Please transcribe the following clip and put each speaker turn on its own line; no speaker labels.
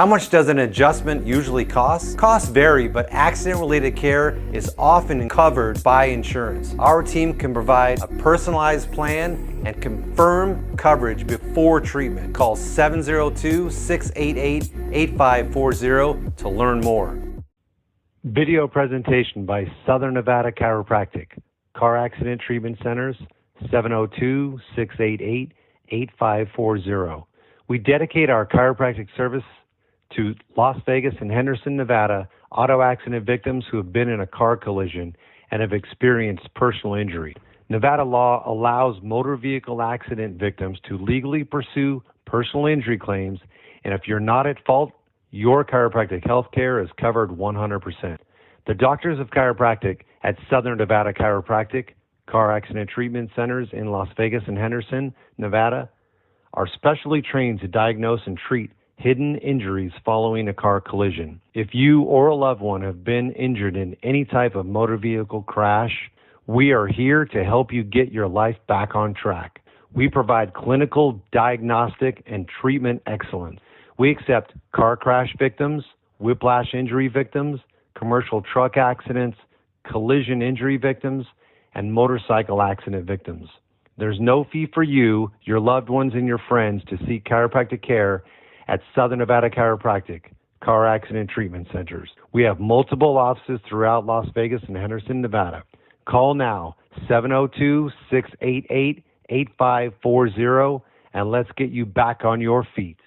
How much does an adjustment usually cost? Costs vary, but accident-related care is often covered by insurance. Our team can provide a personalized plan and confirm coverage before treatment. Call 702-688-8540 to learn more. Video presentation by Southern Nevada Chiropractic. Car Accident Treatment Centers, 702-688-8540. We dedicate our chiropractic service to Las Vegas and Henderson, Nevada, auto accident victims who have been in a car collision and have experienced personal injury. Nevada law allows motor vehicle accident victims to legally pursue personal injury claims, and if you're not at fault, your chiropractic health care is covered 100%. The doctors of chiropractic at Southern Nevada Chiropractic, Car Accident Treatment Centers in Las Vegas and Henderson, Nevada, are specially trained to diagnose and treat hidden injuries following a car collision. If you or a loved one have been injured in any type of motor vehicle crash, we are here to help you get your life back on track. We provide clinical, diagnostic, and treatment excellence. We accept car crash victims, whiplash injury victims, commercial truck accidents, collision injury victims, and motorcycle accident victims. There's no fee for you, your loved ones, and your friends to seek chiropractic care at Southern Nevada Chiropractic, Car Accident Treatment Centers. We have multiple offices throughout Las Vegas and Henderson, Nevada. Call now, 702-688-8540, and let's get you back on your feet.